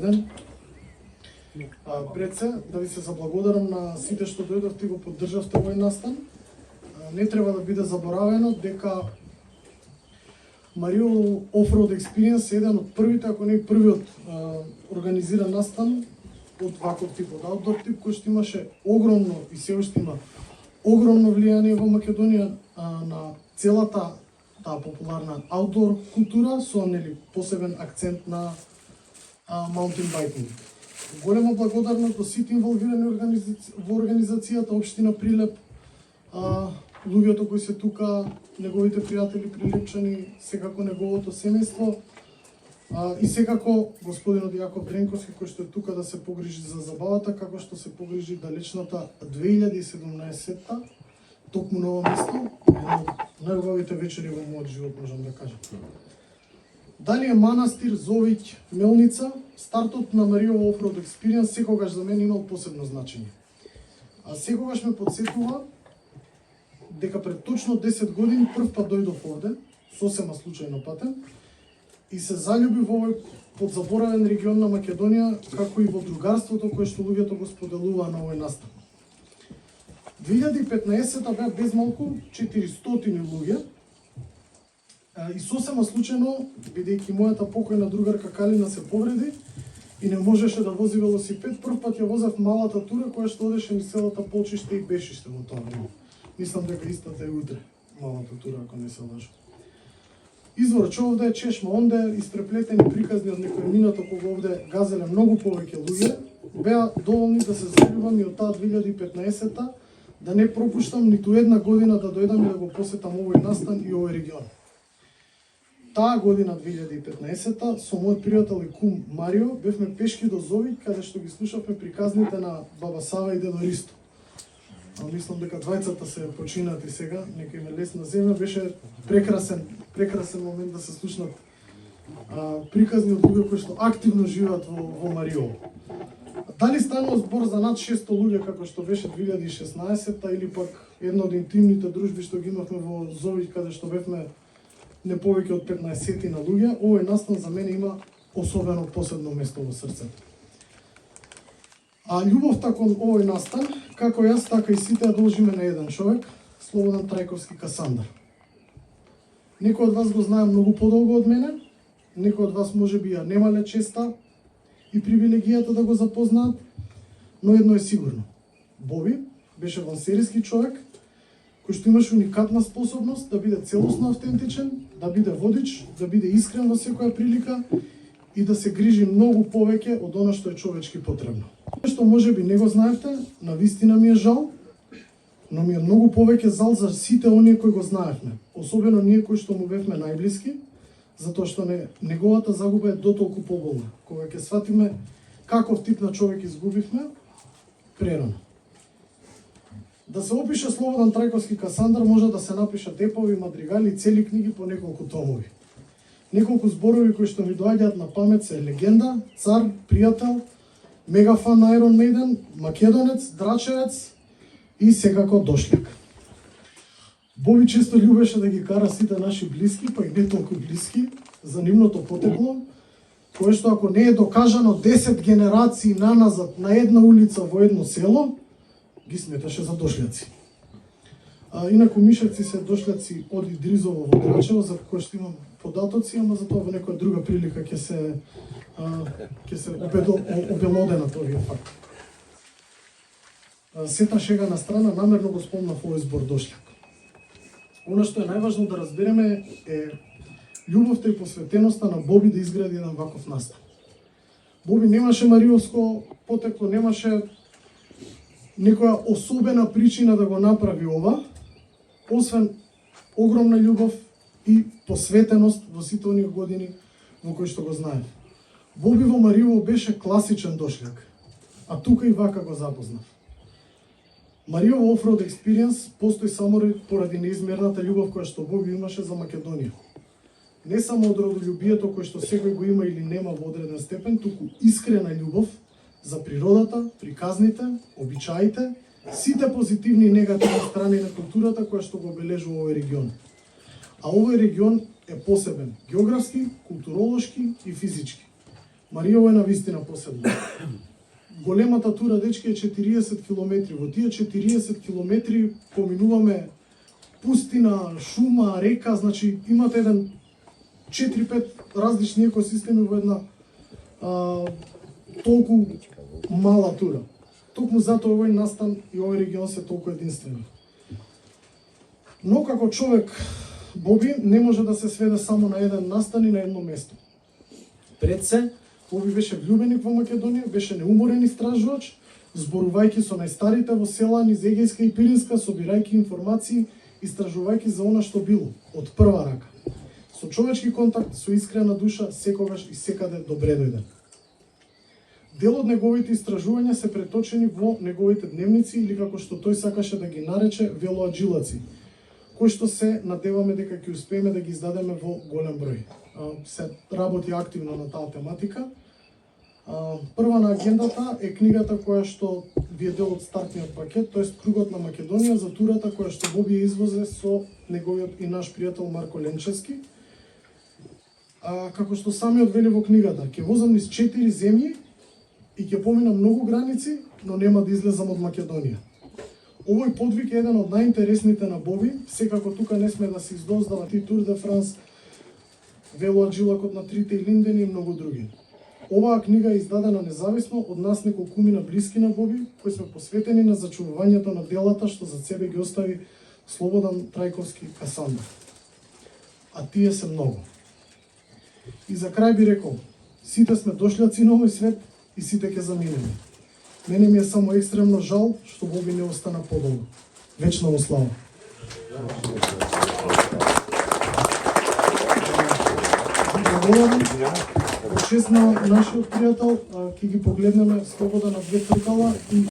ден. Пред се, да ви се заблагодарам на сите што дојдовте и го поддржавте овој настан. Не треба да биде заборавено дека Марио Offroad Experience е еден од првите, ако не и првиот организиран настан од ваков тип, од аутдор тип, кој што имаше огромно и се уште има огромно влијание во Македонија на целата таа популарна аутдор култура со посебен акцент на маунтин байкинг. Голема благодарност до сите инволвирани во организацијата, општина Прилеп, луѓето кои се тука, неговите пријатели Прилепчани, секако неговото семејство и секако господинот Јаков Дренковски кој што е тука да се погрижи за забавата, како што се погрижи далечната 2017-та, токму на ово место, една од најубавите вечери во мојот живот, можам да кажам. Дали е манастир, Зовиќ, Мелница, стартот на Марио Offroad Experience секогаш за мен имал посебно значење. А секогаш ме подсетува дека пред точно 10 години прв пат дојдов овде, сосема случајно патен, и се залюби во овој подзаборавен регион на Македонија, како и во другарството кое што луѓето го споделуваа на овој настан. 2015-та беа безмалку 400 луѓе, и сосема случајно, бидејќи мојата покојна другарка Калина се повреди и не можеше да вози велосипед, прв пат ја возев малата тура која што одеше низ селата Полчиште и Бешиште во тоа време. Мислам дека истата е утре, малата тура, ако не се лажам. Извор овде, чешма онде, испреплетени приказни од некој минато кога овде газеле многу повеќе луѓе, беа доволни да се заљубам и од таа 2015-та да не пропуштам ниту една година да дојдам и да го посетам овој настан и овој регион. Таа година 2015-та со мојот пријател и кум Марио бевме пешки до Зовиќ каде што ги слушавме приказните на Баба Сава и Дедо Ристо. Мислам дека двајцата се починати сега, нека им е лесна земја, беше прекрасен момент да се слушнат приказни од луѓе кои што активно живеат во Мариово. Дали станува збор за над 600 луѓе како што беше 2016-та или пак една од интимните дружби што ги имавме во Зовиќ каде што бевме не повеќе од 15 на луѓе, овој настан за мене има особено посебно место во срцето. А љубовта кон овој настан, како јас, така и сите ја должиме на еден човек, Слободан Трајковски Касандар. Некој од вас го знае многу подолго од мене, некој од вас можеби ја немале честа и привилегијата да го запознаат, но едно е сигурно. Боби беше вансериски човек, кој што имаше уникатна способност да биде целосно автентичен, да биде водич, да биде искрен во секоја прилика и да се грижи многу повеќе од она што е човечки потребно. Што можеби не го знаевте, навистина ми е жал, но ми е многу повеќе жал за сите оние кои го знаевме, особено ние кои што му бевме најблиски, затоа што неговата загуба е дотолку поболна, кога ќе сватиме каков тип на човек изгубивме прерано. Да се опише Слободан Трајковски Касандар може да се напишат епови, мадригали и цели книги по неколку томови. Неколку зборови кои што ми доаѓаат на памет се легенда, цар, пријател, мегафан на Iron Maiden, македонец, драчевец и секако дошљак. Боби често љубеше да ги кара сите наши блиски, па и не толку блиски, за нивното потекло, кое што ако не е докажано 10 генерации наназад на една улица во едно село, ги сметаше за дошљаци. Инаку мишевци се дошљаци од Идризово во Драчево, за кој што имам податоци, ама за тоа во некоја друга прилика ќе се обелодена овие факт. Сета шега на страна, намерно го спомнав овој збор дошљак. Она што е најважно да разбереме е љубовта и посветеноста на Боби да изгради еден ваков настан. Боби немаше мариовско потекло, немаше некоја особена причина да го направи ова, освен огромна љубов и посветеност во сите оние години во кои што го знаев. Боби во Мариово беше класичен дошљак, а тука и вака го запознав. Марио Offroad Experience постои само поради неизмерната љубов која што Боби имаше за Македонија. Не само од родолюбието кој што секој го има или нема во одреден степен, туку искрена љубов за природата, приказните, обичаите, сите позитивни и негативни страни на културата која што го обележува овој регион. А овој регион е посебен географски, културолошки и физички. Маријово е навистина поседно. Големата тура, дечки, е 40 километри. Во тие 40 километри поминуваме пустина, шума, река, значи имате еден 4-5 различни екосистеми во една толку мала тура. Токму затоа овој настан и овој регион се толку единствени. Но како човек, Боби не може да се сведе само на еден настан и на едно место. Пред се, Боби беше влюбеник во Македонија, беше неуморен истражувач, зборувајќи со најстарите во села низ Егејска и Пиринска, собирајќи информации, истражувајќи за она што било, од прва рака. Со човечки контакт, со искрена душа, секогаш и секаде добре дојде. Дел од неговите истражувања се преточени во неговите дневници или како што тој сакаше да ги нарече велоаджилаци, кои што се надеваме дека ќе успееме да ги издадеме во голем број. Се работи активно на таа тематика. Прва на агендата е книгата која што ви е дел од стартниот пакет, тоест Кругот на Македонија, за турата која што Боби ја извозе со неговиот и наш пријател Марко Ленчевски. Како што самиот вели во книгата, ќе возам низ 4 земји и ќе поминам многу граници, но нема да излезам од Македонија. Овој подвиг е еден од најинтересните на Боби, секако тука не сме да се издоздава ти Тур де Франс, велоаджилакот на трите Линдени и многу други. Оваа книга е издадена независно од нас неколкумина блиски на Боби, кои сме посветени на зачувувањето на делата што за себе ги остави Слободан Трајковски Касандов. А тие се многу. И за крај би рекол, сите сме дошљаци на овој свет и сите ќе заминеме. Мене ми е само екстремно жал што Боби не остана подолго. Вечна му слава. Благодарам. По чест на нашиот пријател, ќе ги погледнеме слобода на две тркала и